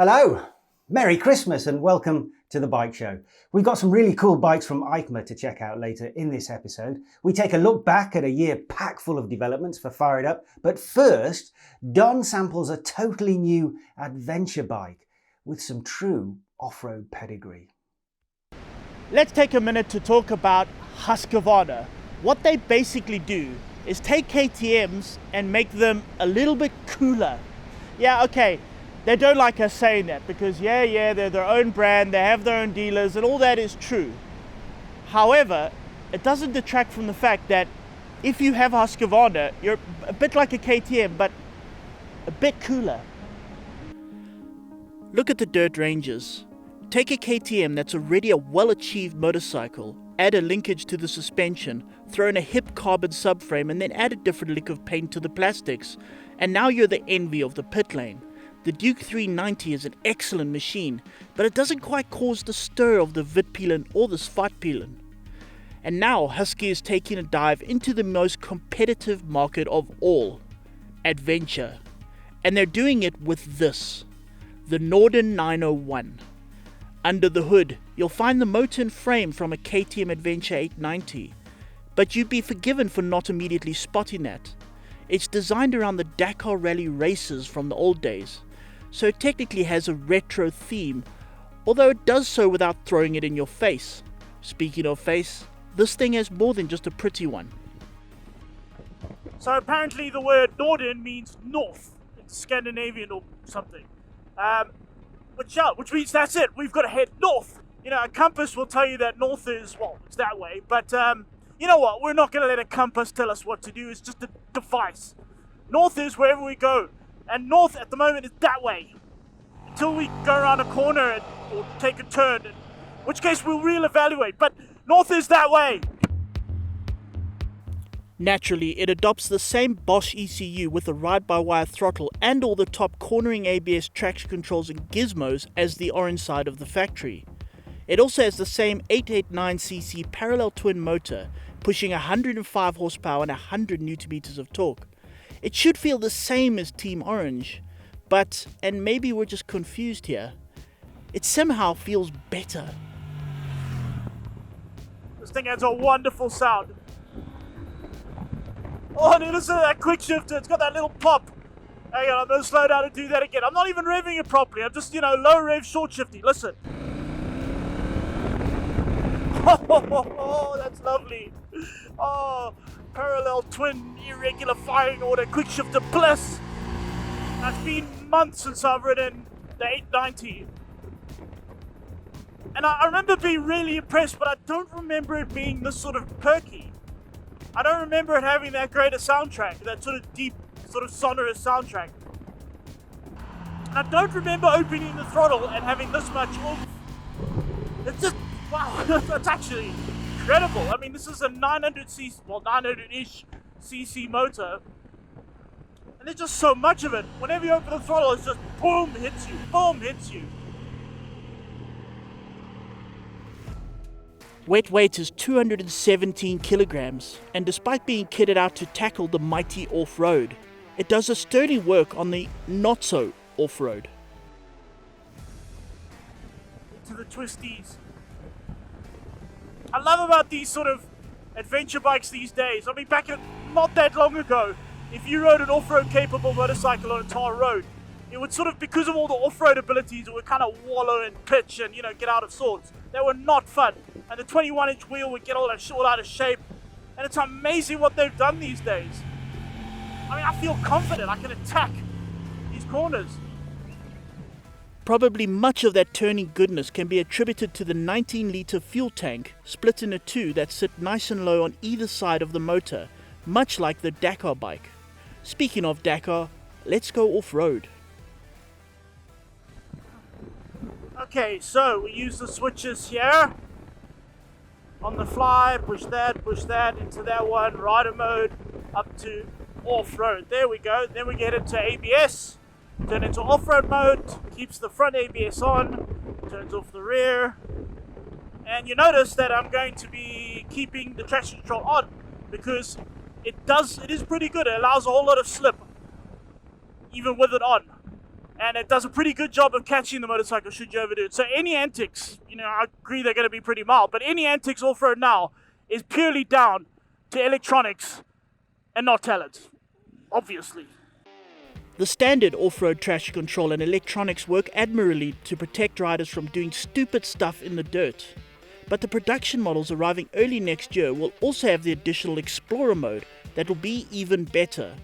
Hello, Merry Christmas and welcome to the Bike Show. We've got some really cool bikes from EICMA to check out later in this episode. We take a look back at a year packed full of developments for Fire It Up, but first, Don samples a totally new adventure bike with some true off-road pedigree. Let's take a minute to talk about Husqvarna. What they basically do is take KTMs and make them a little bit cooler. Yeah, okay. They don't like us saying that because they're their own brand, they have their own dealers, and all that is true. However, it doesn't detract from the fact that if you have Husqvarna, you're a bit like a KTM, but a bit cooler. Look at the dirt ranges. Take a KTM that's already a well-achieved motorcycle, add a linkage to the suspension, throw in a hip carbon subframe, and then add a different lick of paint to the plastics, and now you're the envy of the pit lane. The Duke 390 is an excellent machine, but it doesn't quite cause the stir of the Vitpeelen or the Svartpeelen. And now Husky is taking a dive into the most competitive market of all, adventure. And they're doing it with this, the Norden 901. Under the hood, you'll find the motor and frame from a KTM Adventure 890, but you'd be forgiven for not immediately spotting that. It's designed around the Dakar Rally races from the old days, so it technically has a retro theme, although it does so without throwing it in your face. Speaking of face, this thing has more than just a pretty one. So apparently the word Norden means north. It's Scandinavian or something. Which means that's it. We've got to head north. You know, a compass will tell you that north is, it's that way. But you know what? We're not going to let a compass tell us what to do. It's just a device. North is wherever we go. And north at the moment is that way. Until we go around a corner or take a turn. In which case we'll reevaluate. But north is that way. Naturally, it adopts the same Bosch ECU with a ride-by-wire throttle and all the top cornering ABS traction controls and gizmos as the orange side of the factory. It also has the same 889cc parallel twin motor, pushing 105 horsepower and 100 Nm of torque. It should feel the same as Team Orange, but, and maybe we're just confused here, it somehow feels better. This thing has a wonderful sound. Oh, and listen to that quick shifter. It's got that little pop. Hang on, I'm going to slow down and do that again. I'm not even revving it properly. I'm just, low rev, short shifty. Listen. Oh, that's lovely. Oh, parallel twin irregular firing order quick shifter bliss. It's been months since I've ridden the 890. And I remember being really impressed, but I don't remember it being this sort of perky. I don't remember it having that great a soundtrack, that sort of deep, sort of sonorous soundtrack. And I don't remember opening the throttle and having this much oomph. It's just, wow, that's actually incredible. I mean, this is a 900cc, 900-ish cc motor. And there's just so much of it. Whenever you open the throttle, it's just boom, hits you, boom, hits you. Weight is 217 kilograms, and despite being kitted out to tackle the mighty off-road, it does a sturdy work on the not-so off-road. Into the twisties. I love about these sort of adventure bikes these days. I mean, not that long ago, if you rode an off-road capable motorcycle on a tar road, it would sort of, because of all the off-road abilities, it would kind of wallow and pitch and, get out of sorts. They were not fun. And the 21-inch wheel would get all out of shape. And it's amazing what they've done these days. I mean, I feel confident I can attack these corners. Probably much of that turning goodness can be attributed to the 19-litre fuel tank split into two that sit nice and low on either side of the motor, much like the Dakar bike. Speaking of Dakar, let's go off-road. Okay, so we use the switches here. On the fly, push that into that one, rider mode, up to off-road. There we go. Then we get into ABS, turn into off-road mode, keeps the front ABS on, turns off the rear. And you notice that I'm going to be keeping the traction control on because it is pretty good. It allows a whole lot of slip, even with it on. And it does a pretty good job of catching the motorcycle should you overdo it. So any antics, I agree they're going to be pretty mild, but any antics off-road now is purely down to electronics and not talent, obviously. The standard off-road traction control and electronics work admirably to protect riders from doing stupid stuff in the dirt. But the production models arriving early next year will also have the additional Explorer mode that will be even better.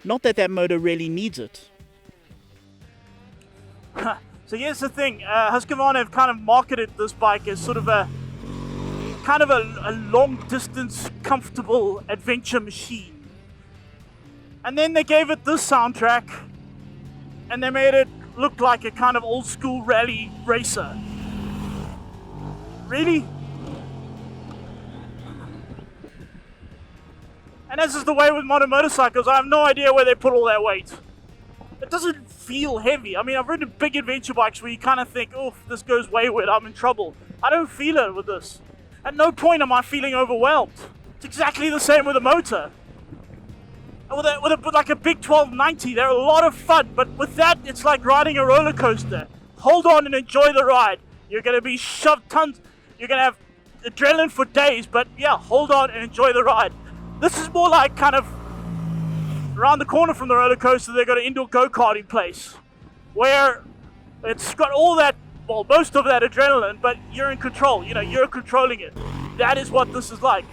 Not that that motor really needs it. So here's the thing, Husqvarna have kind of marketed this bike as sort of a long distance comfortable adventure machine. And then they gave it this soundtrack and they made it look like a kind of old school rally racer. Really? And as is the way with modern motorcycles, I have no idea where they put all that weight. It doesn't feel heavy. I mean, I've ridden big adventure bikes where you kind of think, oh, if this goes wayward, I'm in trouble. I don't feel it with this. At no point am I feeling overwhelmed. It's exactly the same with a motor. With like a big 1290, they're a lot of fun, but with that, it's like riding a roller coaster. Hold on and enjoy the ride. You're going to be shoved tons, you're going to have adrenaline for days, but yeah, hold on and enjoy the ride. This is more like kind of around the corner from the roller coaster, they've got an indoor go-karting place where it's got all that, well, most of that adrenaline, but you're in control. You're controlling it. That is what this is like.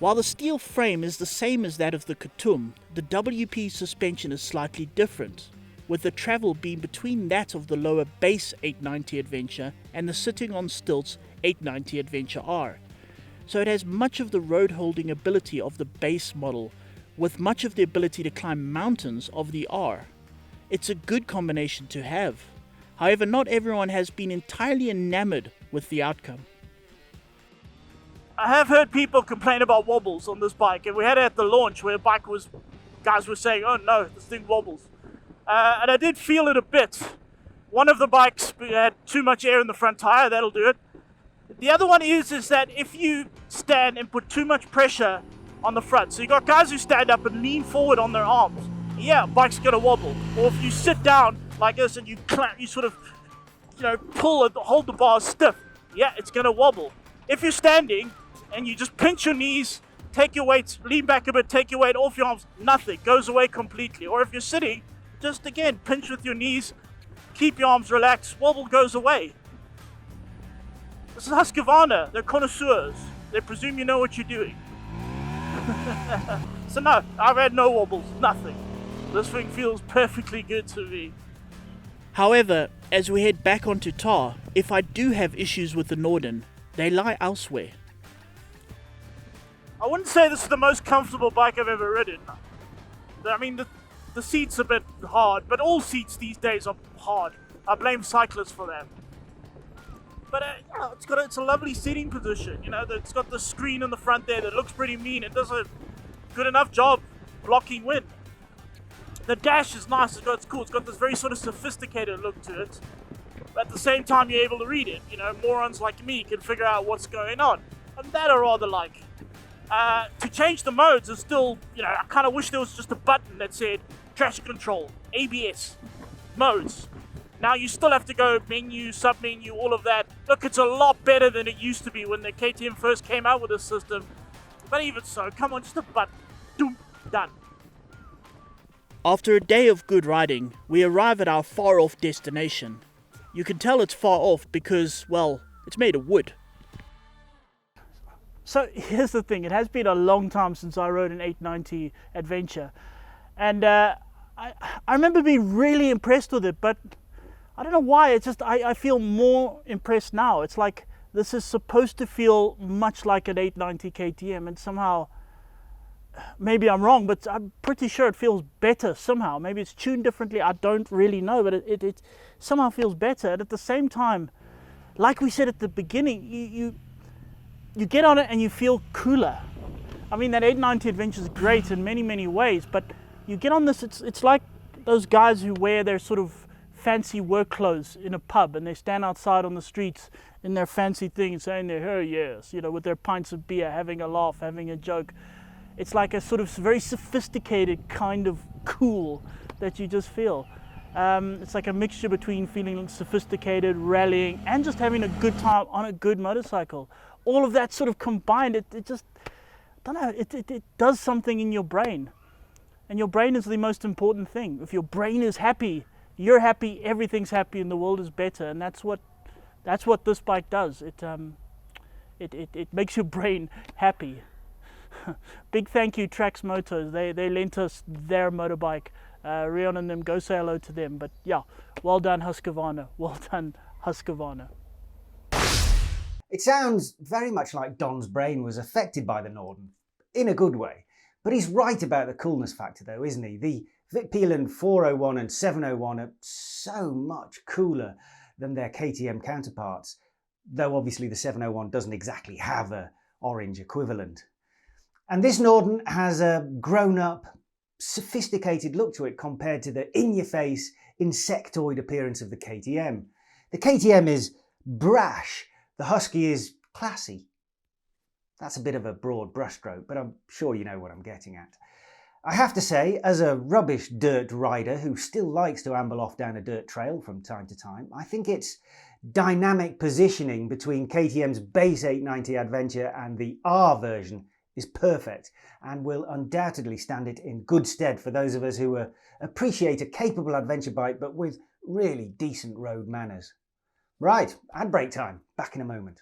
While the steel frame is the same as that of the KTM, the WP suspension is slightly different, with the travel being between that of the lower base 890 Adventure and the sitting on stilts 890 Adventure R. So it has much of the road holding ability of the base model, with much of the ability to climb mountains of the R. It's a good combination to have. However, not everyone has been entirely enamored with the outcome. I have heard people complain about wobbles on this bike, and we had it at the launch where guys were saying, oh no, this thing wobbles. And I did feel it a bit. One of the bikes had too much air in the front tire, that'll do it. The other one is that if you stand and put too much pressure on the front, so you got guys who stand up and lean forward on their arms, yeah, bike's gonna wobble. Or if you sit down like this and you sort of, pull and hold the bars stiff, yeah, it's gonna wobble. If you're standing and you just pinch your knees, take your weight, lean back a bit, take your weight off your arms, nothing, goes away completely. Or if you're sitting, just again, pinch with your knees, keep your arms relaxed, wobble goes away. This is Husqvarna, they're connoisseurs. They presume you know what you're doing. So no, I've had no wobbles, nothing. This thing feels perfectly good to me. However, as we head back onto tar, if I do have issues with the Norden, they lie elsewhere. I wouldn't say this is the most comfortable bike I've ever ridden. I mean, the seat's a bit hard, but all seats these days are hard. I blame cyclists for that. But it's a lovely seating position. It's got the screen in the front there that looks pretty mean. It does a good enough job blocking wind. The dash is nice. It's cool. It's got this very sort of sophisticated look to it. But at the same time, you're able to read it. Morons like me can figure out what's going on. And that I rather like. To change the modes is still, I kind of wish there was just a button that said traction control, ABS, modes. Now you still have to go menu, sub-menu, all of that. Look, it's a lot better than it used to be when the KTM first came out with this system. But even so, come on, just a button. Doom, done. After a day of good riding, we arrive at our far-off destination. You can tell it's far off because, well, it's made of wood. So here's the thing, it has been a long time since I rode an 890 Adventure. And I remember being really impressed with it, but I don't know why, it's just I feel more impressed now. It's like this is supposed to feel much like an 890 KTM, and somehow, maybe I'm wrong, but I'm pretty sure it feels better somehow. Maybe it's tuned differently, I don't really know, but it somehow feels better. And at the same time, like we said at the beginning, you get on it and you feel cooler. I mean, that 890 Adventure is great in many, many ways, but you get on this, it's like those guys who wear their sort of fancy work clothes in a pub and they stand outside on the streets in their fancy things saying their, oh yes, with their pints of beer, having a laugh, having a joke. It's like a sort of very sophisticated kind of cool that you just feel. It's like a mixture between feeling sophisticated, rallying, and just having a good time on a good motorcycle. All of that sort of combined, it just, I don't know, it does something in your brain. And your brain is the most important thing. If your brain is happy, you're happy, everything's happy, and the world is better. And that's what this bike does. It makes your brain happy. Big thank you, Trax Motors. They lent us their motorbike. Rion and them, go say hello to them. But yeah, well done Husqvarna. Well done Husqvarna. It sounds very much like Don's brain was affected by the Norden, in a good way. But he's right about the coolness factor though, isn't he? The Vitpelan 401 and 701 are so much cooler than their KTM counterparts, though obviously the 701 doesn't exactly have a orange equivalent. And this Norden has a grown-up, sophisticated look to it compared to the in-your-face, insectoid appearance of the KTM. The KTM is brash, the Husky is classy. That's a bit of a broad brushstroke, but I'm sure you know what I'm getting at. I have to say, as a rubbish dirt rider who still likes to amble off down a dirt trail from time to time, I think its dynamic positioning between KTM's base 890 Adventure and the R version is perfect and will undoubtedly stand it in good stead for those of us who appreciate a capable adventure bike but with really decent road manners. Right, ad break time. Back in a moment.